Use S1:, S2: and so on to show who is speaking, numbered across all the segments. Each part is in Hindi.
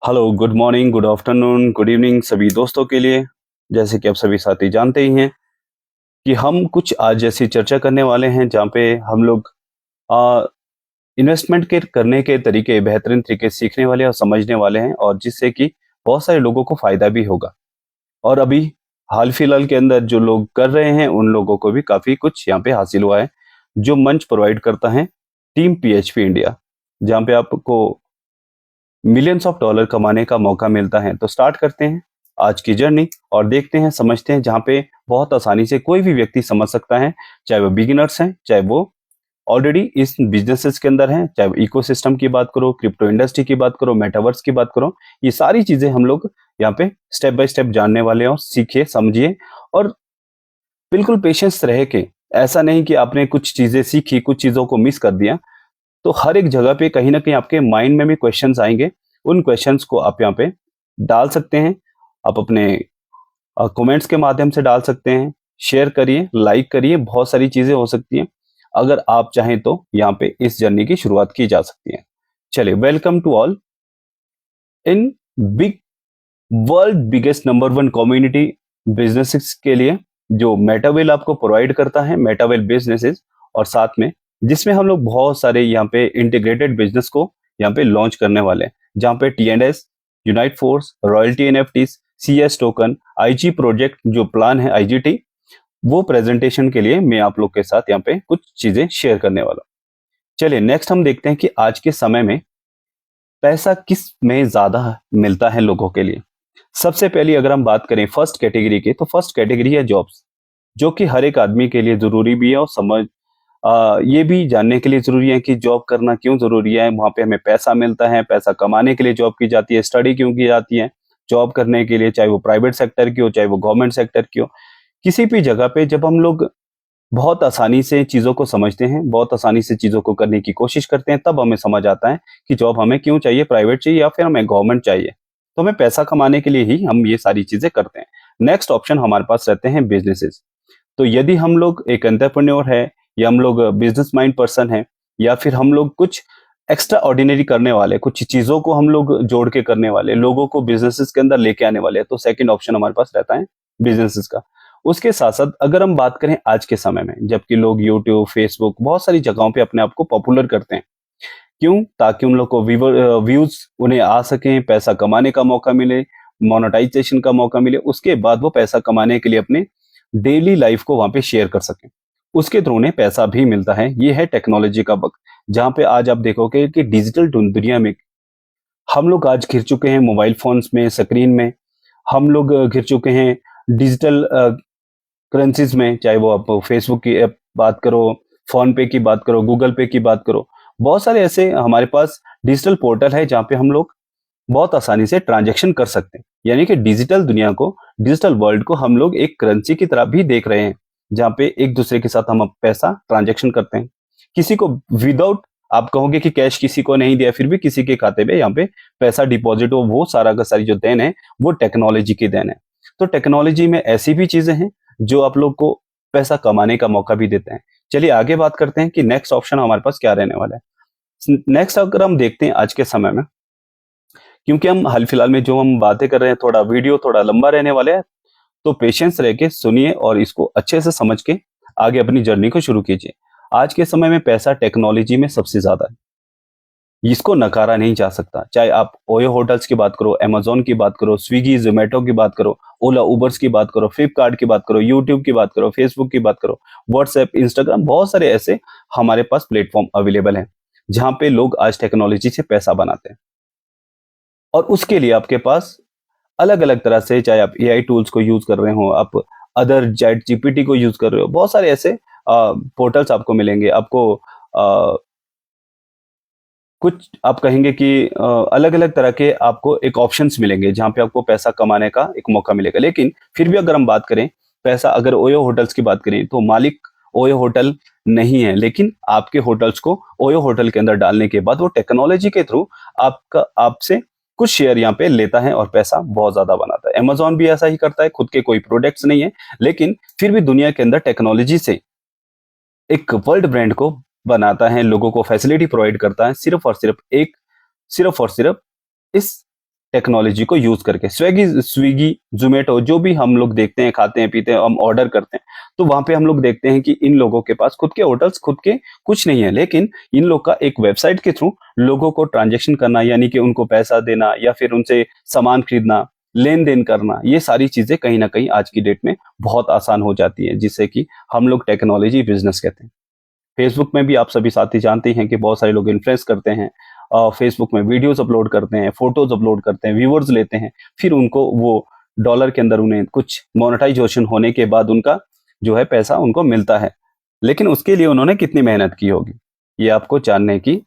S1: Hello, good morning, good afternoon, good evening सभी दोस्तों के लिए। जैसे कि आप सभी साथी जानते ही हैं कि हम कुछ आज ऐसी चर्चा करने वाले हैं जहाँ पे हम लोग इन्वेस्टमेंट के करने के तरीके बेहतरीन तरीके सीखने वाले और समझने वाले हैं और जिससे कि बहुत सारे लोगों को फायदा भी होगा। और अभी हाल फिलहाल के अंदर जो लोग कर रहे हैं उन लोगों को भी काफी कुछ यहाँ पे हासिल हुआ है, जो मंच प्रोवाइड करता है टीम पीएचपी इंडिया, जहाँ पे आपको मिलियंस ऑफ डॉलर कमाने का मौका मिलता है। तो स्टार्ट करते हैं आज की जर्नी और देखते हैं, समझते हैं, जहाँ पे बहुत आसानी से कोई भी व्यक्ति समझ सकता है, चाहे वो बिगिनर्स हैं, चाहे वो ऑलरेडी इस बिजनेसेस के अंदर हैं, चाहे वो इकोसिस्टम की बात करो, क्रिप्टो इंडस्ट्री की बात करो, मेटावर्स की बात करो। ये सारी चीजें हम लोग यहाँ पे स्टेप बाय स्टेप जानने वाले हैं और सीखिए, समझिए और बिल्कुल पेशेंस रह के, ऐसा नहीं कि आपने कुछ चीजें सीखी, कुछ चीजों को मिस कर दिया। तो हर एक जगह पे कहीं ना कहीं आपके माइंड में भी क्वेश्चंस आएंगे। उन क्वेश्चंस को आप यहाँ पे डाल सकते हैं, आप अपने कमेंट्स के माध्यम से डाल सकते हैं। शेयर करिए, लाइक करिए, बहुत सारी चीजें हो सकती हैं। अगर आप चाहें तो यहाँ पे इस जर्नी की शुरुआत की जा सकती है। चलिए, welcome to all in big world biggest number one community businesses के लिए, जो मेटावेल आपको प्रोवाइड करता है, मेटावेल बिजनेसेस। और साथ में जिसमें हम लोग बहुत सारे यहाँ पे इंटीग्रेटेड बिजनेस को यहाँ पे लॉन्च करने वाले हैं, जहाँ पे टी&एस, unite force, royalty NFTs, CS token, IG project जो प्लान है आईजीटी, वो प्रेजेंटेशन के लिए मैं आप लोग के साथ यहाँ पे कुछ चीजें शेयर करने वाला हूँ। चलिए, नेक्स्ट हम देखते हैं कि आज के समय में पैसा किस में ज्यादा मिलता है लोगों के लिए। सबसे पहले अगर हम बात करें फर्स्ट कैटेगरी की, तो फर्स्ट कैटेगरी है जॉब्स, जो कि हर एक आदमी के लिए जरूरी भी है और समझ ये भी जानने के लिए जरूरी है कि जॉब करना क्यों जरूरी है, वहां पे हमें पैसा मिलता है, पैसा कमाने के लिए जॉब की जाती है, स्टडी क्यों की जाती है जॉब करने के लिए, चाहे वो प्राइवेट सेक्टर की हो, चाहे वो गवर्नमेंट सेक्टर की हो। किसी भी जगह पे जब हम लोग बहुत आसानी से चीजों को समझते हैं, बहुत आसानी से चीजों को करने की कोशिश करते हैं, तब हमें समझ आता है कि जॉब हमें क्यों चाहिए, प्राइवेट चाहिए या फिर हमें गवर्नमेंट चाहिए। तो हमें पैसा कमाने के लिए ही हम ये सारी चीजें करते हैं। नेक्स्ट ऑप्शन हमारे पास रहते हैं बिजनेसेस। तो यदि हम लोग एक एंटरप्रेन्योर है, या हम लोग बिजनेस माइंड पर्सन है, या फिर हम लोग कुछ एक्स्ट्रा ऑर्डिनरी करने वाले, कुछ चीजों को हम लोग जोड़ के करने वाले, लोगों को बिजनेसेस के अंदर लेके आने वाले, तो सेकंड ऑप्शन हमारे पास रहता है बिजनेसेस का। उसके साथ साथ अगर हम बात करें आज के समय में, जबकि लोग यूट्यूब, फेसबुक, बहुत सारी जगहों पे अपने आप को पॉपुलर करते हैं, क्यों? ताकि उन लोग को व्यूज उन्हें आ सकें, पैसा कमाने का मौका मिले, मोनेटाइजेशन का मौका मिले, उसके बाद वो पैसा कमाने के लिए अपने डेली लाइफ को वहां पे शेयर कर सकें। उसके थ्रू उन्हें पैसा भी मिलता है। ये है टेक्नोलॉजी का वक्त, जहां पे आज आप देखोगे कि डिजिटल दुनिया में हम लोग आज घिर चुके हैं, मोबाइल फोन्स में, स्क्रीन में। हम लोग घिर चुके हैं डिजिटल करेंसीज में, चाहे वो आप फेसबुक की ऐप बात करो, फोन पे की बात करो, गूगल पे की बात करो। बहुत सारे ऐसे हमारे पास डिजिटल पोर्टल है जहाँ पे हम लोग बहुत आसानी से ट्रांजैक्शन कर सकते हैं। यानी कि डिजिटल दुनिया को, डिजिटल वर्ल्ड को हम लोग एक करेंसी की तरह भी देख रहे हैं, जहाँ पे एक दूसरे के साथ हम पैसा ट्रांजैक्शन करते हैं। किसी को विदाउट, आप कहोगे कि कैश किसी को नहीं दिया, फिर भी किसी के खाते पे यहाँ पे पैसा डिपॉजिट हो, वो सारा का सारी जो देन है वो टेक्नोलॉजी की देन है। तो टेक्नोलॉजी में ऐसी भी चीजें हैं जो आप लोग को पैसा कमाने का मौका भी देते हैं। चलिए आगे बात करते हैं कि नेक्स्ट ऑप्शन हमारे पास क्या रहने वाला है। नेक्स्ट अगर हम देखते हैं आज के समय में, क्योंकि हम हाल फिलहाल में जो हम बातें कर रहे हैं, थोड़ा वीडियो थोड़ा लंबा रहने वाला है, तो पेशेंस रह के सुनिए और इसको अच्छे से समझ के आगे अपनी जर्नी को शुरू कीजिए। आज के समय में पैसा टेक्नोलॉजी में सबसे ज्यादा है, इसको नकारा नहीं जा सकता। चाहे आप ओयो होटल्स की बात करो, अमेजोन की बात करो, स्विगी जोमेटो की बात करो, ओला उबर्स की बात करो, फ्लिपकार्ट की बात करो, यूट्यूब की बात करो, फेसबुक की बात करो, व्हाट्सएप, इंस्टाग्राम, बहुत सारे ऐसे हमारे पास प्लेटफॉर्म अवेलेबल हैं जहां पे लोग आज टेक्नोलॉजी से पैसा बनाते हैं। और उसके लिए आपके पास अलग अलग तरह से, चाहे आप एआई टूल्स को यूज कर रहे हो, आप अदर चैट जीपीटी को यूज कर रहे हो, बहुत सारे ऐसे पोर्टल्स आपको मिलेंगे। आपको अ, कुछ आप कहेंगे कि अलग अलग तरह के आपको एक ऑप्शंस मिलेंगे जहां पे आपको पैसा कमाने का एक मौका मिलेगा। लेकिन फिर भी अगर हम बात करें पैसा, अगर ओयो होटल्स की बात करें, तो मालिक ओयो होटल नहीं है, लेकिन आपके होटल्स को ओयो होटल के अंदर डालने के बाद वो टेक्नोलॉजी के थ्रू आपका आपसे कुछ शेयर यहाँ पे लेता है और पैसा बहुत ज्यादा बनाता है। अमेजोन भी ऐसा ही करता है, खुद के कोई प्रोडक्ट्स नहीं है, लेकिन फिर भी दुनिया के अंदर टेक्नोलॉजी से एक वर्ल्ड ब्रांड को बनाता है, लोगों को फैसिलिटी प्रोवाइड करता है, सिर्फ और सिर्फ इस टेक्नोलॉजी को यूज करके। स्विगी जोमेटो जो भी हम लोग देखते हैं, खाते हैं पीते हैं, हम ऑर्डर करते हैं, तो वहां पे हम लोग देखते हैं कि इन लोगों के पास खुद के होटल्स, खुद के कुछ नहीं है, लेकिन इन लोग का एक वेबसाइट के थ्रू लोगों को ट्रांजेक्शन करना, यानी कि उनको पैसा देना या फिर उनसे सामान खरीदना, लेन देन करना, ये सारी चीजें कहीं ना कहीं आज की डेट में बहुत आसान हो जाती है, जिससे कि हम लोग टेक्नोलॉजी बिजनेस कहते हैं। फेसबुक में भी आप सभी साथी जानते हैं कि बहुत सारे लोग इन्फ्लुएंस करते हैं, फेसबुक में वीडियोस अपलोड करते हैं, फोटोज अपलोड करते हैं, व्यूअर्स लेते हैं, फिर उनको वो डॉलर के अंदर उन्हें कुछ मोनेटाइजेशन होने के बाद उनका जो है पैसा उनको मिलता है। लेकिन उसके लिए उन्होंने कितनी मेहनत की होगी, ये आपको जानने की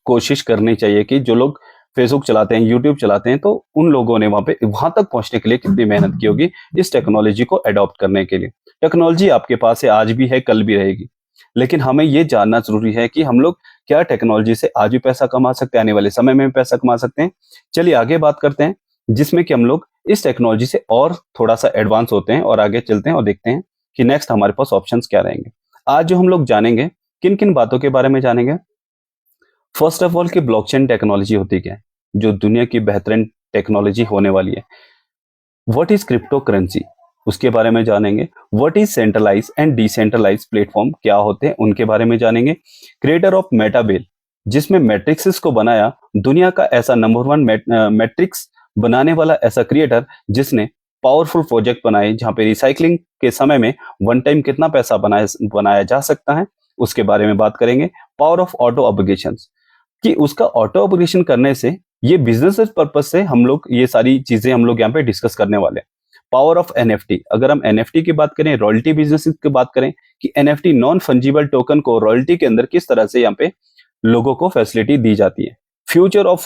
S1: कोशिश करनी चाहिए कि जो लोग फेसबुक चलाते हैं, यूट्यूब चलाते हैं, तो उन लोगों ने वहां तक पहुंचने के लिए कितनी मेहनत की होगी इस टेक्नोलॉजी को अडॉप्ट करने के लिए। टेक्नोलॉजी आपके पास है, आज भी है, कल भी रहेगी, लेकिन हमें ये जानना जरूरी है कि हम लोग क्या टेक्नोलॉजी से आज भी पैसा कमा सकते हैं, आने वाले समय में भी पैसा कमा सकते हैं। चलिए आगे बात करते हैं, जिसमें कि हम लोग इस टेक्नोलॉजी से और थोड़ा सा एडवांस होते हैं और आगे चलते हैं और देखते हैं कि नेक्स्ट हमारे पास ऑप्शंस क्या रहेंगे। आज जो हम लोग जानेंगे, किन किन बातों के बारे में जानेंगे। फर्स्ट ऑफ ऑल कि ब्लॉकचेन टेक्नोलॉजी होती क्या है, जो दुनिया की बेहतरीन टेक्नोलॉजी होने वाली है। व्हाट इज क्रिप्टो करेंसी, उसके बारे में जानेंगे। What is centralize and decentralize platform, क्या होते हैं उनके बारे में जानेंगे। क्रिएटर ऑफ मेटाबेल, जिसमें मैट्रिक्स को बनाया, दुनिया का ऐसा नंबर 1 मैट्रिक्स बनाने वाला ऐसा क्रिएटर जिसने पावरफुल प्रोजेक्ट बनाए जहां पे रिसाइकलिंग के समय में वन टाइम कितना पैसा बनाया जा सकता है, उसके बारे में बात करेंगे। पावर ऑफ ऑटो एप्लीकेशंस, कि उसका ऑटो एप्लीकेशन करने से ये बिजनेस पर्पज से हम लोग ये सारी चीजें हम लोग यहाँ पे डिस्कस करने वाले हैं। पावर ऑफ एनएफटी, अगर हम एनएफटी की बात करें, रॉयल्टी बिजनेस की बात करें कि एनएफटी नॉन फंजिबल टोकन को रॉयल्टी के अंदर किस तरह से यहाँ पे लोगों को फैसिलिटी दी जाती है। फ्यूचर ऑफ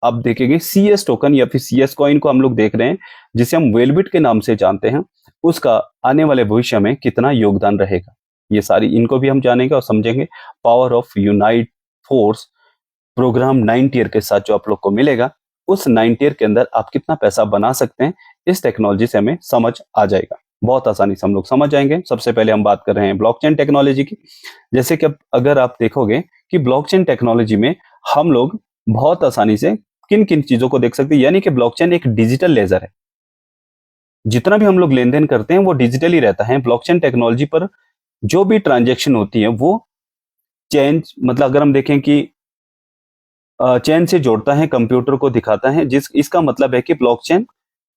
S1: आप देखेंगे सीएस टोकन या फिर सीएस कॉइन को हम लोग देख रहे हैं, जिसे हम वेलबिट के नाम से जानते हैं, उसका आने वाले भविष्य में कितना योगदान रहेगा, ये सारी इनको भी हम जानेंगे और समझेंगे। Power of unite force program 9 tier के साथ जो आप लोग को मिलेगा, उस 9 टियर के अंदर आप कितना पैसा बना सकते हैं, इस टेक्नोलॉजी से हमें समझ आ जाएगा, बहुत आसानी से हम लोग समझ जाएंगे। सबसे पहले हम बात कर रहे हैं ब्लॉकचेन टेक्नोलॉजी की। जैसे कि अगर आप देखोगे कि ब्लॉकचेन टेक्नोलॉजी में हम लोग बहुत आसानी से किन किन चीजों को देख सकते हैं, यानी कि ब्लॉकचेन एक डिजिटल लेजर है, जितना भी हम लोग लेन देन करते हैं वो डिजिटली रहता है। ब्लॉकचेन टेक्नोलॉजी पर जो भी ट्रांजेक्शन होती है वो चेंज, मतलब अगर हम देखें कि चेन से जोड़ता है, कंप्यूटर को दिखाता है, जिस इसका मतलब है कि ब्लॉकचेन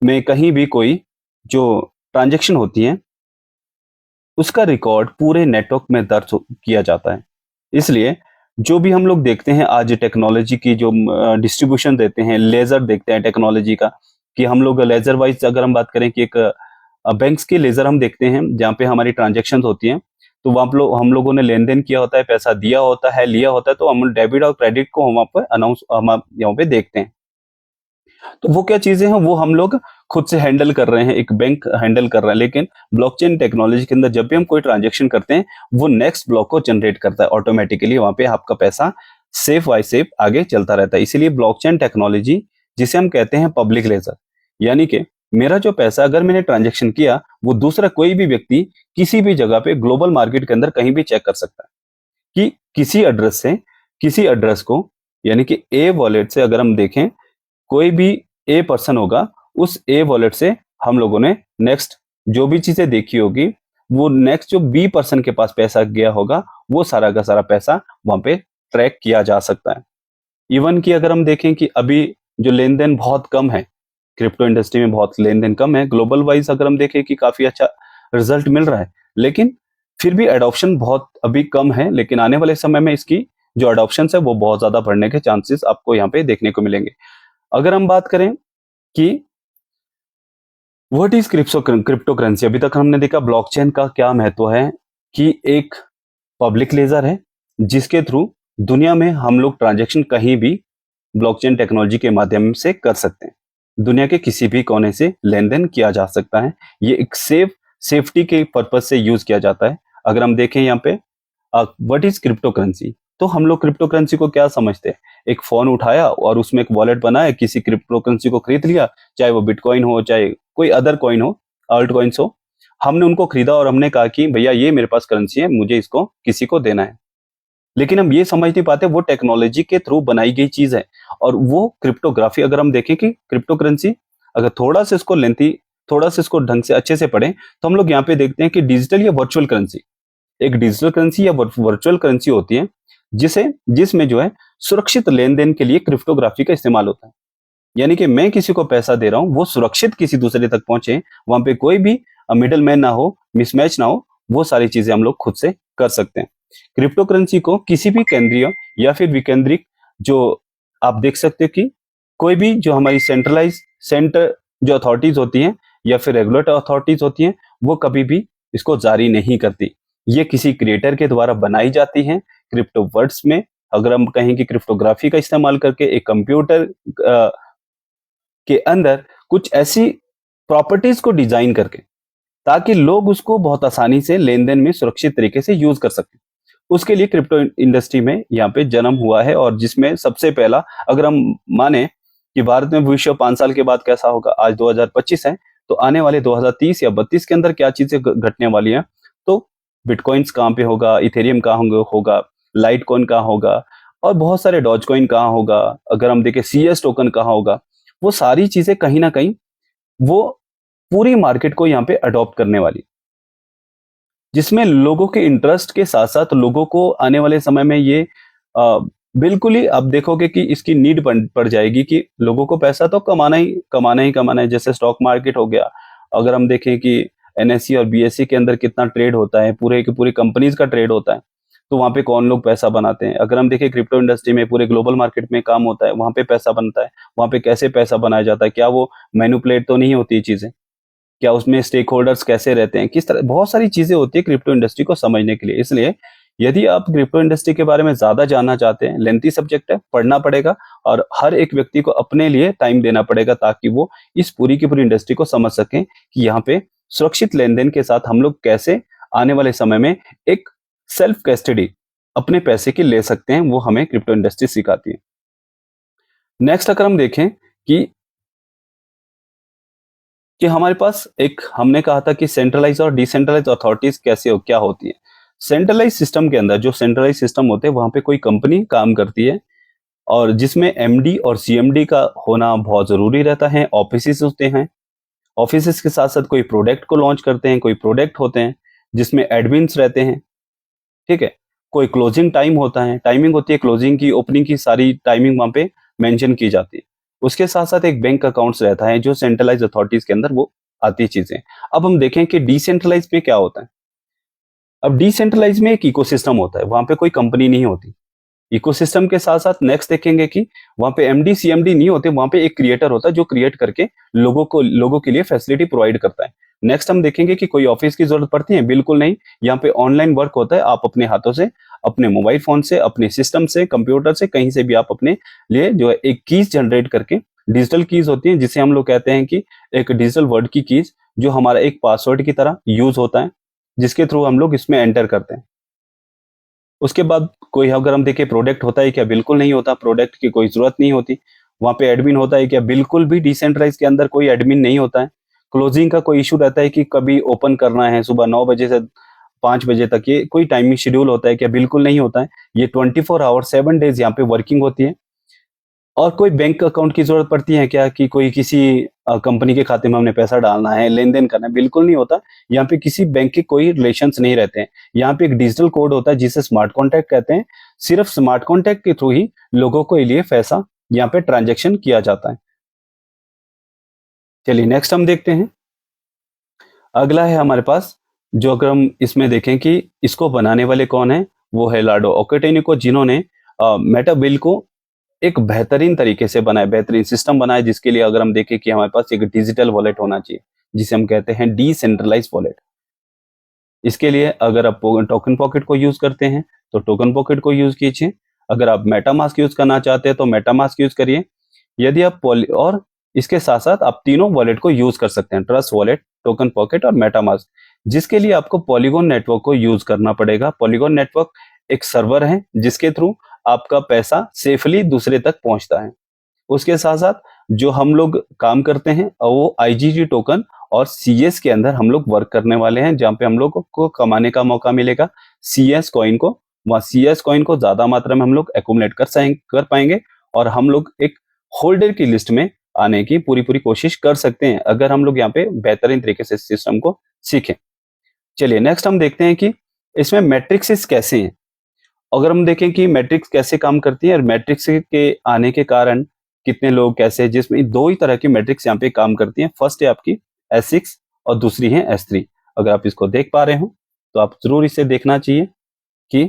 S1: में कहीं भी कोई जो ट्रांजैक्शन होती है उसका रिकॉर्ड पूरे नेटवर्क में दर्ज किया जाता है। इसलिए जो भी हम लोग देखते हैं आज टेक्नोलॉजी की जो डिस्ट्रीब्यूशन देते हैं, लेजर देखते हैं टेक्नोलॉजी का, कि हम लोग लेजर वाइज अगर हम बात करें कि एक बैंक्स के लेजर हम देखते हैं जहाँ पे हमारी ट्रांजेक्शन होती हैं, तो वहां हम लोगों ने लेन देन किया होता है, पैसा दिया होता है, लिया होता है, तो हम डेबिट और क्रेडिट को हम वहां पर अनाउंस हम यहाँ पे देखते हैं। तो वो क्या चीजें हैं, वो हम लोग खुद से हैंडल कर रहे हैं, एक बैंक हैंडल कर रहा है। लेकिन ब्लॉकचेन टेक्नोलॉजी के अंदर जब भी हम कोई ट्रांजेक्शन करते हैं, वो नेक्स्ट ब्लॉक को जनरेट करता है ऑटोमेटिकली, वहां पे आपका पैसा सेफ बाय सेफ आगे चलता रहता है। इसीलिए ब्लॉकचेन टेक्नोलॉजी, जिसे हम कहते हैं पब्लिक लेजर, यानी कि मेरा जो पैसा अगर मैंने ट्रांजेक्शन किया, वो दूसरा कोई भी व्यक्ति किसी भी जगह पे ग्लोबल मार्केट के अंदर कहीं भी चेक कर सकता है कि किसी एड्रेस से किसी एड्रेस को, यानी कि ए वॉलेट से अगर हम देखें, कोई भी ए पर्सन होगा, उस ए वॉलेट से हम लोगों ने नेक्स्ट जो भी चीजें देखी होगी, वो नेक्स्ट जो बी पर्सन के पास पैसा गया होगा, वो सारा का सारा पैसा वहां पे ट्रैक किया जा सकता है। इवन कि अगर हम देखें कि अभी जो लेन देन बहुत कम है, क्रिप्टो इंडस्ट्री में बहुत लेन देन कम है, ग्लोबल वाइज अगर हम देखें कि काफी अच्छा रिजल्ट मिल रहा है, लेकिन फिर भी एडॉप्शन बहुत अभी कम है। लेकिन आने वाले समय में इसकी जो एडॉप्शन है वो बहुत ज्यादा बढ़ने के चांसेस आपको यहाँ पे देखने को मिलेंगे। अगर हम बात करें कि व्हाट इज क्रिप्टो करेंसी, अभी तक हमने देखा ब्लॉकचेन का क्या महत्व है, कि एक पब्लिक लेजर है जिसके थ्रू दुनिया में हम लोग ट्रांजेक्शन कहीं भी ब्लॉकचेन टेक्नोलॉजी के माध्यम से कर सकते हैं, दुनिया के किसी भी कोने से लेन देन किया जा सकता है। ये एक सेफ्टी के पर्पज से यूज किया जाता है। अगर हम देखें यहाँ पे व्हाट इज क्रिप्टो करेंसी, तो हम लोग क्रिप्टो करेंसी को क्या समझते हैं, एक फोन उठाया और उसमें एक वॉलेट बनाया, किसी क्रिप्टो करेंसी को खरीद लिया, चाहे वो बिटकॉइन हो, चाहे कोई अदर कॉइन हो, अल्ट कॉइन्स हो, हमने उनको खरीदा और हमने कहा कि भैया ये मेरे पास करेंसी है, मुझे इसको किसी को देना है। लेकिन हम ये समझ नहीं पाते वो टेक्नोलॉजी के थ्रू बनाई गई चीज है। और वो क्रिप्टोग्राफी अगर हम देखें कि क्रिप्टो करेंसी, अगर थोड़ा सा इसको लेंथी, थोड़ा सा इसको ढंग से अच्छे से पढ़ें, तो हम लोग यहाँ पे देखते हैं कि डिजिटल या वर्चुअल करेंसी, एक डिजिटल करेंसी या वर्चुअल करेंसी होती है जिसमें जो है सुरक्षित लेन देन के लिए क्रिप्टोग्राफी का इस्तेमाल होता है। यानी कि मैं किसी को पैसा दे रहा हूं, वो सुरक्षित किसी दूसरे तक पहुंचे, वहां पे कोई भी मिडिल मैन ना हो, मिसमैच ना हो, वो सारी चीजें हम लोग खुद से कर सकते हैं। क्रिप्टो करेंसी को किसी भी केंद्रीय या फिर विकेंद्रिक, जो आप देख सकते हो कि कोई भी जो हमारी सेंटर जो अथॉरिटीज होती हैं या फिर रेगुलेटर अथॉरिटीज होती हैं, वो कभी भी इसको जारी नहीं करती। ये किसी क्रिएटर के द्वारा बनाई जाती हैं क्रिप्टो वर्ड्स में। अगर हम कहें कि क्रिप्टोग्राफी का इस्तेमाल करके एक कंप्यूटर के अंदर कुछ ऐसी प्रॉपर्टीज को डिजाइन करके, ताकि लोग उसको बहुत आसानी से लेन देन में सुरक्षित तरीके से यूज कर सकें, उसके लिए क्रिप्टो इंडस्ट्री में यहाँ पे जन्म हुआ है। और जिसमें सबसे पहला, अगर हम माने कि भारत में भविष्य 5 साल के बाद कैसा होगा, आज 2025 है, तो आने वाले 2030 या 32 के अंदर क्या चीजें घटने वाली हैं, तो बिटकॉइंस कहाँ पे होगा, इथेरियम कहाँ होगा, लाइट कॉइन कहाँ होगा, और बहुत सारे डॉज कॉइन कहाँ होगा, अगर हम देखें CS टोकन कहाँ होगा, वो सारी चीजें कहीं ना कहीं वो पूरी मार्केट को यहाँ पे अडॉप्ट करने वाली, जिसमें लोगों के इंटरेस्ट के साथ साथ लोगों को आने वाले समय में ये बिल्कुल ही आप देखोगे कि इसकी नीड पड़ जाएगी कि लोगों को पैसा तो कमाना है। जैसे स्टॉक मार्केट हो गया, अगर हम देखें कि NSE और BSE के अंदर कितना ट्रेड होता है, पूरे की पूरी कंपनीज का ट्रेड होता है, तो वहां पे कौन लोग पैसा बनाते हैं। अगर हम देखें क्रिप्टो इंडस्ट्री में पूरे ग्लोबल मार्केट में काम होता है, वहां पे पैसा बनता है, वहां पे कैसे पैसा बनाया जाता है, क्या वो मैनिपुलेट तो नहीं होती चीजें, क्या उसमें स्टेक होल्डर्स कैसे रहते हैं, किस तरह, बहुत सारी चीजें होती है क्रिप्टो इंडस्ट्री को समझने के लिए। इसलिए यदि आप क्रिप्टो इंडस्ट्री के बारे में ज्यादा जानना चाहते हैं, लेंथी सब्जेक्ट है, पढ़ना पड़ेगा, और हर एक व्यक्ति को अपने लिए टाइम देना पड़ेगा, ताकि वो इस पूरी की पूरी इंडस्ट्री को समझ सकें कि यहाँ पे सुरक्षित लेन देन के साथ हम लोग कैसे आने वाले समय में एक सेल्फ कस्टडी अपने पैसे की ले सकते हैं, वो हमें क्रिप्टो इंडस्ट्री सिखाती है। नेक्स्ट अगर हम देखें कि हमारे पास एक, हमने कहा था कि सेंट्रलाइज और डिसेंट्रलाइज अथॉरिटीज कैसे क्या होती है। सेंट्रलाइज सिस्टम के अंदर, जो सेंट्रलाइज सिस्टम होते हैं, वहां पे कोई कंपनी काम करती है, और जिसमें MD और CMD का होना बहुत जरूरी रहता है। ऑफिसेस होते हैं, ऑफिसेस के साथ साथ कोई प्रोडक्ट को लॉन्च करते हैं, कोई प्रोडक्ट होते हैं जिसमें एडमिन्स रहते हैं, ठीक है। कोई क्लोजिंग टाइम होता है, टाइमिंग होती है क्लोजिंग की, ओपनिंग की, सारी टाइमिंग वहां पे मेंशन की जाती है। उसके साथ साथ एक बैंक अकाउंट्स रहता है, जो सेंट्रलाइज अथॉरिटीज के अंदर वो आती है चीजें। अब हम देखें कि डिसेंट्रलाइज में क्या होता है। अब डिसेंट्रलाइज में एक इकोसिस्टम होता है, वहां पे कोई कंपनी नहीं होती। इकोसिस्टम के साथ साथ नेक्स्ट देखेंगे कि वहां पे MD CMD नहीं होते, वहां पे एक क्रिएटर होता है जो क्रिएट करके लोगों के लिए फैसिलिटी प्रोवाइड करता है। नेक्स्ट हम देखेंगे कि कोई ऑफिस की जरूरत पड़ती है, बिल्कुल नहीं। यहाँ पे ऑनलाइन वर्क होता है, आप अपने हाथों से, अपने मोबाइल फोन से, अपने सिस्टम से, कंप्यूटर से, कहीं से भी आप अपने लिए जो है एक कीज जनरेट करके, डिजिटल कीज होती है, जिसे हम लोग कहते हैं कि एक डिजिटल वर्ड की कीज, जो हमारा एक पासवर्ड की तरह यूज होता है, जिसके थ्रू हम लोग इसमें एंटर करते हैं। उसके बाद कोई, अगर हम देखें प्रोडक्ट होता है क्या, बिल्कुल नहीं होता, प्रोडक्ट की कोई जरूरत नहीं होती। वहां पे एडमिन होता है क्या, बिल्कुल भी डिसेंट्रलाइज के अंदर कोई एडमिन नहीं होता है। क्लोजिंग का कोई इशू रहता है कि कभी ओपन करना है सुबह 9 बजे से 5 बजे तक, ये कोई टाइमिंग शेड्यूल होता है क्या, बिल्कुल नहीं होता है। ये 24 आवर 7 डेज यहाँ पे वर्किंग होती है। और कोई बैंक अकाउंट की जरूरत पड़ती है क्या, कि कोई किसी कंपनी के खाते में हमने पैसा डालना है, लेन देन करना है, बिल्कुल नहीं होता। यहाँ पे किसी बैंक के कोई रिलेशंस नहीं रहते हैं। यहाँ पे एक डिजिटल कोड होता है जिसे स्मार्ट कॉन्ट्रैक्ट कहते हैं। सिर्फ स्मार्ट कॉन्ट्रैक्ट के थ्रू ही लोगों के लिए पैसा यहाँ पे ट्रांजेक्शन किया जाता है। चलिए नेक्स्ट हम देखते हैं। अगला है हमारे पास, जो अगर हम इसमें देखें कि इसको बनाने वाले कौन है, वो है लाडो ओकेटेनिको, जिन्होंने मेटाबिल को एक बेहतरीन तरीके से बनाया, बेहतरीन सिस्टम बनाया, जिसके लिए अगर हम देखें कि हमारे पास एक डिजिटल वॉलेट होना चाहिए, जिसे हम कहते हैं डिसेंट्रलाइज वॉलेट। इसके लिए अगर आप टोकन पॉकेट को यूज करते हैं तो टोकन पॉकेट को यूज कीजिए। अगर आप मेटामास्क यूज करना चाहते हैं तो मेटामास्क यूज करिए। यदि आप और इसके साथ साथ आप तीनों वॉलेट को यूज कर सकते हैं, ट्रस्ट वॉलेट, टोकन पॉकेट और मेटामास्क, जिसके लिए आपको पॉलीगॉन नेटवर्क को यूज करना पड़ेगा। पॉलीगॉन नेटवर्क एक सर्वर है जिसके थ्रू आपका पैसा सेफली दूसरे तक पहुंचता है। उसके साथ साथ जो हम लोग काम करते हैं वो IgG टोकन और CS के अंदर हम लोग वर्क करने वाले हैं, जहां पे हम लोग को कमाने का मौका मिलेगा, CS कॉइन को वहाँ CS कॉइन को ज्यादा मात्रा में हम लोग एक्यूमुलेट कर पाएंगे और हम लोग एक होल्डर की लिस्ट में आने की पूरी कोशिश कर सकते हैं अगर हम लोग यहाँ पे बेहतरीन तरीके से सिस्टम को सीखें। चलिए नेक्स्ट हम देखते हैं कि इसमें मैट्रिक्स कैसे हैं। अगर हम देखें कि मैट्रिक्स कैसे काम करती है और मैट्रिक्स के आने के कारण कितने लोग कैसे, जिसमें दो ही तरह की मैट्रिक्स यहाँ पे काम करती हैं। फर्स्ट है आपकी S6 और दूसरी है S3। अगर आप इसको देख पा रहे हो तो आप जरूर इसे देखना चाहिए कि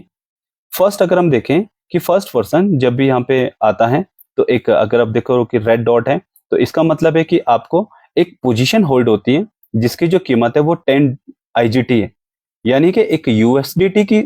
S1: फर्स्ट अगर हम देखें कि फर्स्ट पर्सन जब भी यहाँ पे आता है तो एक अगर आप देखो कि रेड डॉट है तो इसका मतलब है कि आपको एक पोजीशन होल्ड होती है जिसकी जो कीमत है वो 10 IGT है। यानी कि एक USDT की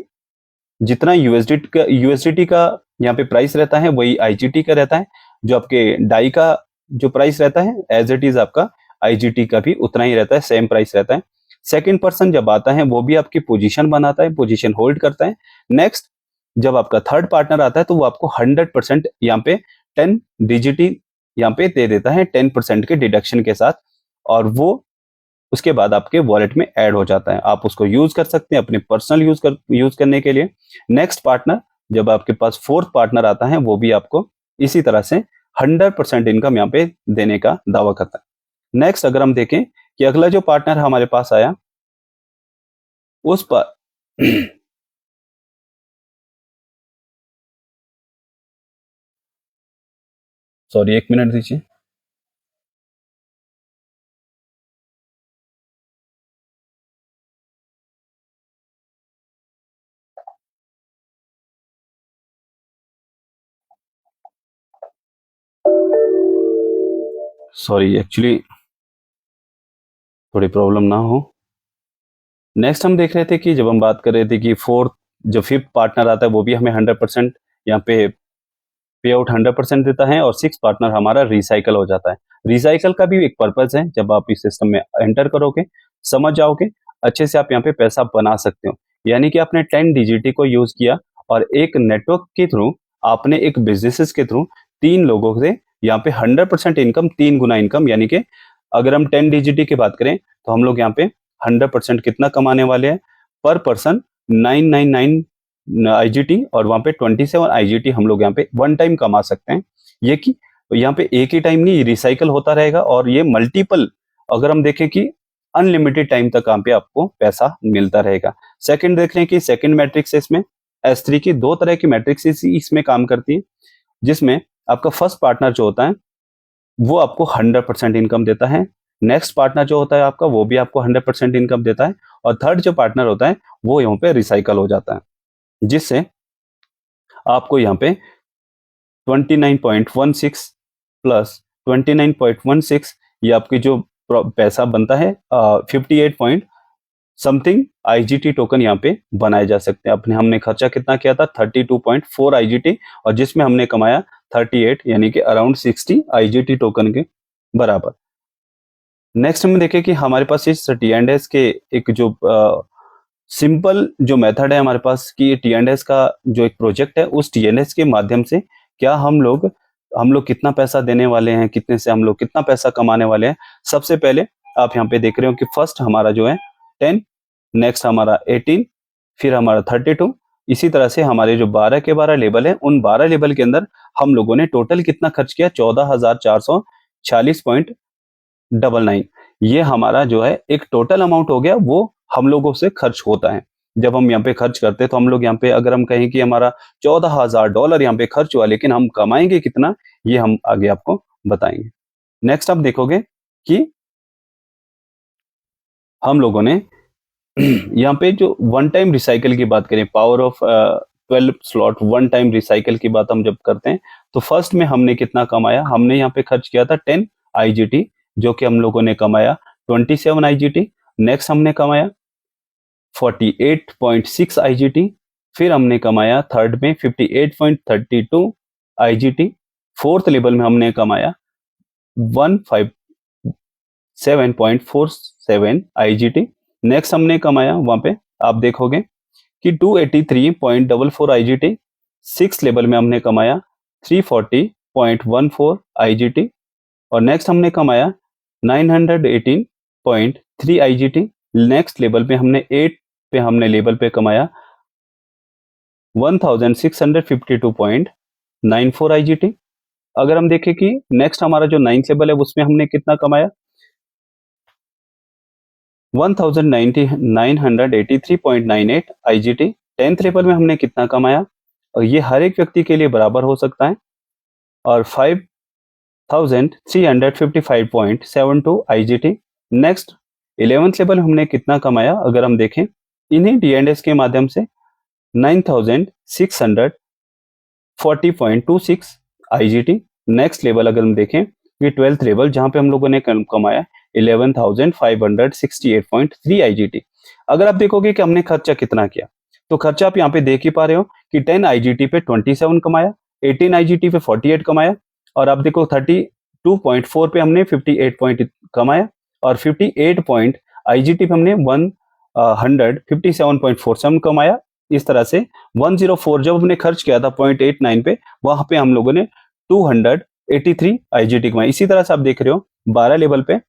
S1: जितना यूएसडीटी का यहाँ पे प्राइस रहता है वही IGT का रहता है। जो आपके डाई का जो प्राइस रहता है एज इट इज आपका IGT का भी उतना ही रहता है, सेम प्राइस रहता है। सेकंड पर्सन जब आता है वो भी आपकी पोजीशन बनाता है, पोजीशन होल्ड करता है। नेक्स्ट जब आपका थर्ड पार्टनर आता है तो वो आपको 100% यहाँ पे 10 DGT यहाँ पे दे देता है 10% के डिडक्शन के साथ, और वो उसके बाद आपके वॉलेट में ऐड हो जाता है। आप उसको यूज कर सकते हैं अपने पर्सनल यूज करने के लिए। नेक्स्ट पार्टनर जब आपके पास फोर्थ पार्टनर आता है वो भी आपको इसी तरह से 100% इनकम यहाँ पे देने का दावा करता है। नेक्स्ट अगर हम देखें कि अगला जो पार्टनर हमारे पास आया उस पर सॉरी 1 मिनट दीजिए। सॉरी एक्चुअली थोड़ी प्रॉब्लम ना हो। नेक्स्ट हम देख रहे थे कि जब हम बात कर रहे थे कि फोर्थ जो फिफ्थ पार्टनर आता है वो भी हमें 100% यहाँ पे पे आउट 100% देता है, और सिक्स पार्टनर हमारा रिसाइकल हो जाता है। रिसाइकल का भी एक पर्पज है, जब आप इस सिस्टम में एंटर करोगे समझ जाओगे अच्छे से आप यहाँ पे पैसा बना सकते हो। यानी कि आपने 10 DGT को यूज किया और एक नेटवर्क के थ्रू आपने एक बिजनेसेस के थ्रू 3 लोगों से यहाँ पे 100% इनकम, 3 गुना इनकम। यानी कि अगर हम 10 DGT की बात करें तो हम लोग यहाँ पे 100% कितना कमाने वाले हैं पर पर्सन 999 IGT, और वहां पे 27 IGT हम लोग यहाँ पे वन टाइम कमा सकते हैं। ये कि यहाँ पे एक ही टाइम नहीं रिसाइकल होता रहेगा, और ये मल्टीपल अगर हम देखें कि अनलिमिटेड टाइम तक यहाँ पे आपको पैसा मिलता रहेगा। सेकंड देख रहे हैं कि सेकंड मैट्रिक्स इसमें S3 की दो तरह की मैट्रिक्स इसमें काम करती है, जिसमें आपका फर्स्ट पार्टनर जो होता है वो आपको 100% इनकम देता है। नेक्स्ट पार्टनर जो होता है आपका वो भी आपको 100% इनकम देता है, और थर्ड जो पार्टनर होता है वो यहाँ पे रिसाइकल हो जाता है, जिससे आपको यहाँ पे 29.16 प्लस 29.16 ये आपकी जो पैसा बनता है 58 पॉइंट समथिंग IGT टोकन यहाँ पे बनाए जा सकते हैं। अपने हमने खर्चा कितना किया था 32.4 IGT, और जिसमें हमने कमाया 38 यानी कि अराउंड 60 IGT टोकन के बराबर। नेक्स्ट हम देखें कि हमारे पास इस T&S के एक जो सिंपल जो मेथड है हमारे पास कि T&S का जो एक प्रोजेक्ट है उस T&S के माध्यम से क्या हम लोग कितना पैसा देने वाले हैं, कितने से हम लोग कितना पैसा कमाने वाले हैं। सबसे पहले आप यहाँ पे देख रहे हो कि फर्स्ट हमारा जो है 10, नेक्स्ट हमारा 18, फिर हमारा 32। इसी तरह से हमारे जो 12 के 12 लेवल है उन 12 लेवल के अंदर हम लोगों ने टोटल कितना खर्च किया 14,446.99। ये हमारा जो है एक टोटल अमाउंट हो गया, वो हम लोगों से खर्च होता है। जब हम यहाँ पे खर्च करते हैं तो हम लोग यहाँ पे अगर हम कहें कि हमारा $14,000 यहाँ पे खर्च हुआ, लेकिन हम कमाएंगे कितना ये हम आगे आपको बताएंगे। नेक्स्ट आप देखोगे कि हम लोगों ने यहाँ पे जो वन टाइम रिसाइकल की बात करें, power of 12 slot one time recycle की बात हम जब करते हैं तो फर्स्ट में हमने कितना कमाया, हमने यहाँ पे खर्च किया था 10 IGT, जो कि हम लोगों ने कमाया 27 IGT। नेक्स्ट हमने कमाया 48.6 IGT, फिर हमने कमाया थर्ड में 58.32 IGT, फोर्थ लेवल में हमने कमाया 157.47 IGT। नेक्स्ट हमने कमाया वहां पे आप देखोगे कि 283.44 IGT। सिक्स लेवल में हमने कमाया 340.14 IGT, और नेक्स्ट हमने कमाया 918.3 IGT। नेक्स्ट लेवल पे हमने 8 पे हमने लेवल पे कमाया 1652.94 IGT। अगर हम देखें कि नेक्स्ट हमारा जो 9th लेवल है उसमें हमने कितना कमाया 1983.98 IGT। 10th लेवल में हमने कितना कमाया, और ये हर एक व्यक्ति के लिए बराबर हो सकता है, और 5355.72 IGT। नेक्स्ट 11th लेवल हमने कितना कमाया, अगर हम देखें इन्हीं D&S के माध्यम से 9640.26 IGT। नेक्स्ट लेवल अगर हम देखें ये 12th लेवल जहां पे हम लोगों ने कमाया 11,568.3 IGT। अगर आप देखोगे कि हमने खर्चा कितना किया, तो खर्चा आप यहाँ पे देख ही पा रहे हो कि 10 IGT पे 27 कमाया, 18 IGT पे 48 कमाया, और आप देखो 32.4 पे हमने 58 पॉइंट कमाया, और 58 पॉइंट IGT पे हमने 157.47 कमाया। इस तरह से 104 जब हमने खर्च किया था 0.89 पे, वहां पे हम लोगों ने 283 IGT कमाई। इसी तरह से आप देख रहे हो 12 लेवल पे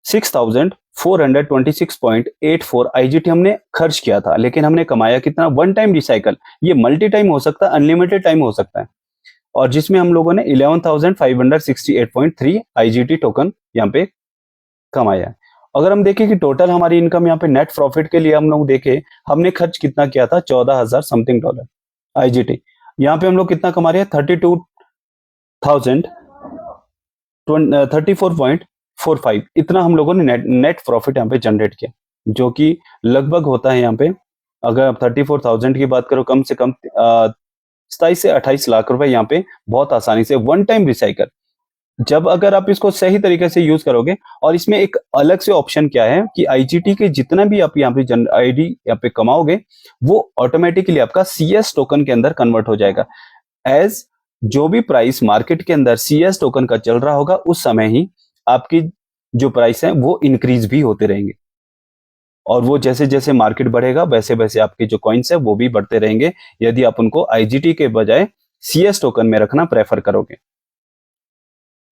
S1: 6426.84 IGT हमने खर्च किया था, लेकिन हमने कमाया कितना, वन टाइम रिसाइकल। ये मल्टी टाइम हो सकता है, अनलिमिटेड टाइम हो सकता है, और जिसमें हम लोगों ने 11,568.3 IGT टोकन यहाँ पे कमाया है। अगर हम देखें कि टोटल हमारी इनकम यहाँ पे नेट प्रॉफिट के लिए हम लोग देखें, हमने खर्च कितना किया था, 14,000 समथिंग डॉलर IGT। यहाँ पे हम लोग कितना कमा रहे हैं, 34.45 इतना हम लोगों ने नेट प्रॉफिट यहाँ पे जनरेट किया, जो कि लगभग होता है यहाँ पे, अगर आप 34,000 की बात करो, कम से कम 27 से 28 लाख रुपए यहाँ पे बहुत आसानी से वन टाइम रिसाइकल। जब अगर आप इसको सही तरीके से यूज करोगे, और इसमें एक अलग से ऑप्शन क्या है कि IGT के जितना भी आप यहाँ पे ID यहाँ पे कमाओगे, वो ऑटोमेटिकली आपका CS टोकन के अंदर कन्वर्ट हो जाएगा। एज जो भी प्राइस मार्केट के अंदर CS टोकन का चल रहा होगा, उस समय ही आपकी जो प्राइस है वो इंक्रीज भी होते रहेंगे, और वो जैसे जैसे मार्केट बढ़ेगा वैसे वैसे आपके जो कॉइन्स है वो भी बढ़ते रहेंगे, यदि आप उनको IGT के बजाय CS टोकन में रखना प्रेफर करोगे।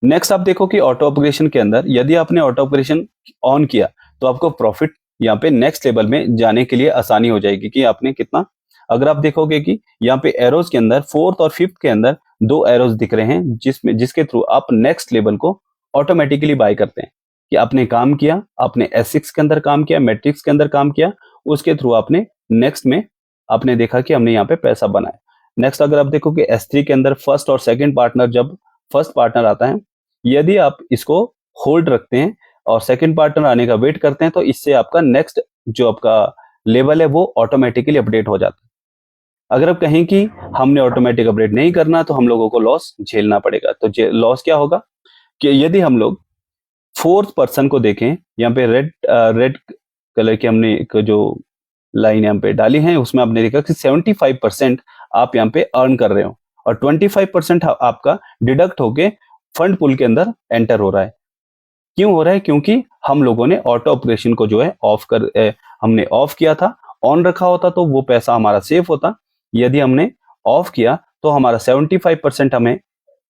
S1: नेक्स्ट आप देखो कि ऑटो ऑपरेशन के अंदर यदि आपने ऑटो ऑपरेशन ऑन किया, तो आपको प्रॉफिट यहाँ पे नेक्स्ट लेवल में जाने के लिए आसानी हो जाएगी कि आपने कितना। अगर आप देखोगे कि यहाँ पे एरोज के अंदर 4th और 5th के अंदर 2 एरोज दिख रहे हैं, जिसके थ्रू आप नेक्स्ट लेवल को ऑटोमेटिकली बाय करते हैं, कि आपने काम किया, आपने S6 के अंदर काम किया, मैट्रिक्स के अंदर काम किया, उसके थ्रू आपने नेक्स्ट में आपने देखा कि हमने यहाँ पे पैसा बनाया। नेक्स्ट अगर आप देखो कि S3 के अंदर फर्स्ट और सेकंड पार्टनर, जब फर्स्ट पार्टनर आता है, यदि आप इसको होल्ड रखते हैं और सेकंड पार्टनर आने का वेट करते हैं, तो इससे आपका नेक्स्ट जो आपका लेवल है वो ऑटोमेटिकली अपडेट हो जाता है। अगर आप कहें कि हमने ऑटोमेटिक अपडेट नहीं करना, तो हम लोगों को लॉस झेलना पड़ेगा। तो लॉस क्या होगा कि यदि हम लोग 4th पर्सन को देखें, यहाँ पे रेड कलर की हमने एक जो लाइन यहाँ पे डाली है, उसमें आपने देखा कि 75% आप यहाँ पे अर्न कर रहे हो, और 25% आपका डिडक्ट होके फंड पूल के अंदर एंटर हो रहा है। क्यों हो रहा है? क्योंकि हम लोगों ने ऑटो ऑपरेशन को जो है हमने ऑफ किया था। ऑन रखा होता तो वो पैसा हमारा सेफ होता। यदि हमने ऑफ किया तो हमारा 75% हमें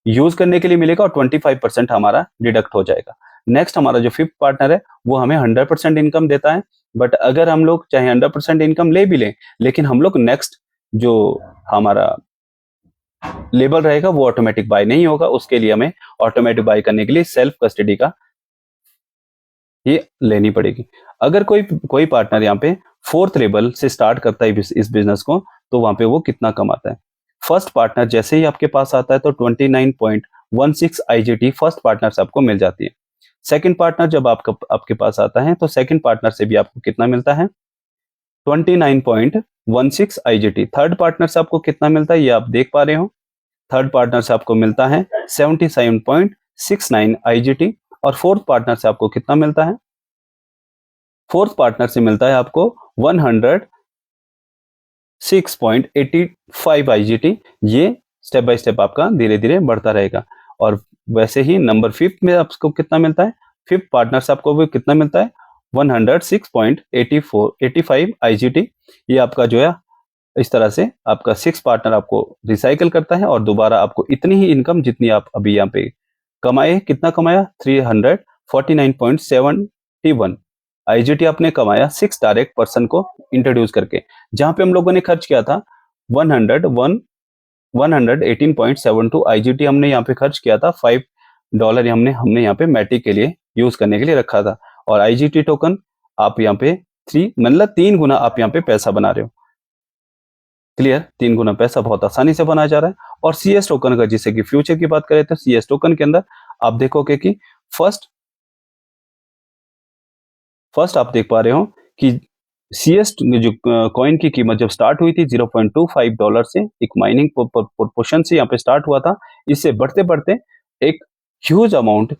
S1: यूज करने के लिए मिलेगा, और 25% हमारा डिडक्ट हो जाएगा। नेक्स्ट हमारा जो 5th पार्टनर है वो हमें 100% इनकम देता है, बट अगर हम लोग चाहे 100% इनकम ले भी लें, लेकिन हम लोग नेक्स्ट जो हमारा लेबल रहेगा वो ऑटोमेटिक बाय नहीं होगा। उसके लिए हमें ऑटोमेटिक बाय करने के लिए सेल्फ कस्टडी का ये लेनी पड़ेगी। अगर कोई पार्टनर यहाँ पे 4th लेवल से स्टार्ट करता है इस बिजनेस को, तो वहां पे वो कितना कमाता है। फर्स्ट पार्टनर जैसे ही आपके पास आता है तो 29.16 IGT फर्स्ट पार्टनर से आपको मिल जाती है। सेकंड पार्टनर जब आपके पास आता है, तो सेकंड पार्टनर से भी आपको कितना मिलता है, 29.16 IGT। थर्ड पार्टनर से आपको कितना मिलता है, ये आप देख पा रहे हो। थर्ड पार्टनर से आपको मिलता है 77.69 IGT, और फोर्थ पार्टनर से आपको कितना मिलता है, फोर्थ पार्टनर से मिलता है आपको 106.85 IGT। ये स्टेप बाय स्टेप आपका धीरे धीरे बढ़ता रहेगा। और वैसे ही नंबर 5th में आपको कितना मिलता है, 5th पार्टनर से आपको भी कितना मिलता है, 106.85 IGT। ये आपका जो है इस तरह से आपका 6 पार्टनर आपको रिसाइकल करता है, और दोबारा आपको इतनी ही इनकम जितनी आप अभी यहाँ पे कमाए, कितना कमाया, 349.71 IGT आपने कमाया 6 डायरेक्ट पर्सन को इंट्रोड्यूस करके। जहां पे हम लोगों ने खर्च किया था 118.72 IGT हमने यहाँ पे खर्च किया था। $5 हमने यहाँ पे मैटिक के लिए यूज करने के लिए रखा था। और IGT टोकन आप यहाँ पे 3 गुना आप यहाँ पे पैसा बना रहे हो। क्लियर, 3 गुना पैसा बहुत आसानी से बनाया जा रहा है। और CS टोकन का, जिसे कि फ्यूचर की बात करें तो CS टोकन के अंदर आप देखोगे कि फर्स्ट आप देख पा रहे हो कि CS जो कॉइन की कीमत जब स्टार्ट हुई थी $0.25 से, एक माइनिंग पोर्शन से यहाँ पे स्टार्ट हुआ था। इससे बढ़ते बढ़ते एक ह्यूज अमाउंट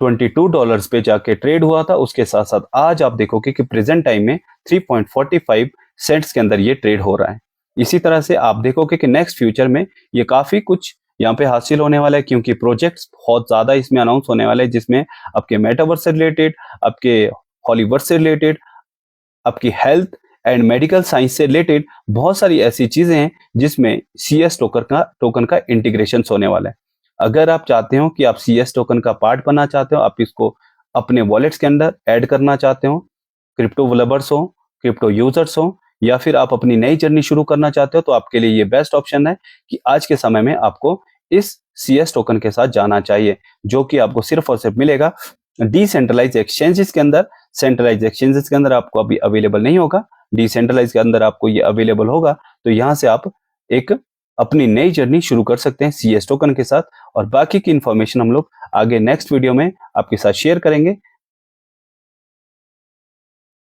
S1: $22 पे जाके ट्रेड हुआ था। उसके साथ साथ आज आप देखोगे कि प्रेजेंट टाइम में 3.45 सेंट्स के अंदर ये ट्रेड हो रहा है। इसी तरह से आप देखोगे कि नेक्स्ट फ्यूचर में ये काफी कुछ यहाँ पे हासिल होने वाला है, क्योंकि प्रोजेक्ट्स बहुत ज्यादा इसमें अनाउंस होने वाले हैं, जिसमें आपके मेटावर्स से रिलेटेड, आपके हॉलीवर्स से रिलेटेड, आपकी हेल्थ एंड मेडिकल साइंस से रिलेटेड बहुत सारी ऐसी चीजें हैं जिसमें CS टोकन का इंटीग्रेशन होने वाला है। अगर आप चाहते हो कि आप CS टोकन का पार्ट बनना चाहते हो, आप इसको अपने वॉलेट्स के अंदर ऐड करना चाहते हो, क्रिप्टो लवर्स हो, क्रिप्टो यूजर्स हो, या फिर आप अपनी नई जर्नी शुरू करना चाहते हो, तो आपके लिए ये बेस्ट ऑप्शन है कि आज के समय में आपको इस CS टोकन के साथ जाना चाहिए, जो कि आपको सिर्फ और सिर्फ मिलेगा डिसेंट्रलाइज एक्सचेंजेस के अंदर। सेंट्रलाइज एक्सचेंजेस के अंदर आपको अभी अवेलेबल नहीं होगा, डिसेंट्रलाइज के अंदर आपको ये अवेलेबल होगा। तो यहाँ से आप एक अपनी नई जर्नी शुरू कर सकते हैं CS टोकन के साथ। और बाकी की इंफॉर्मेशन हम लोग आगे नेक्स्ट वीडियो में आपके साथ शेयर करेंगे।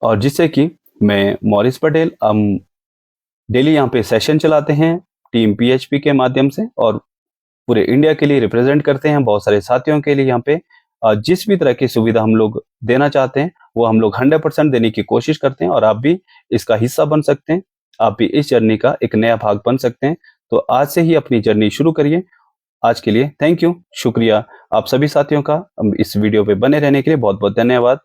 S1: और जिससे कि मैं मॉरिस पटेल, हम डेली यहाँ पे सेशन चलाते हैं टीम PHP के माध्यम से, और पूरे इंडिया के लिए रिप्रेजेंट करते हैं बहुत सारे साथियों के लिए। यहाँ पे जिस भी तरह की सुविधा हम लोग देना चाहते हैं वो हम लोग 100% देने की कोशिश करते हैं, और आप भी इसका हिस्सा बन सकते हैं, आप भी इस जर्नी का एक नया भाग बन सकते हैं। तो आज से ही अपनी जर्नी शुरू करिए। आज के लिए थैंक यू, शुक्रिया आप सभी साथियों का इस वीडियो पे बने रहने के लिए। बहुत बहुत धन्यवाद।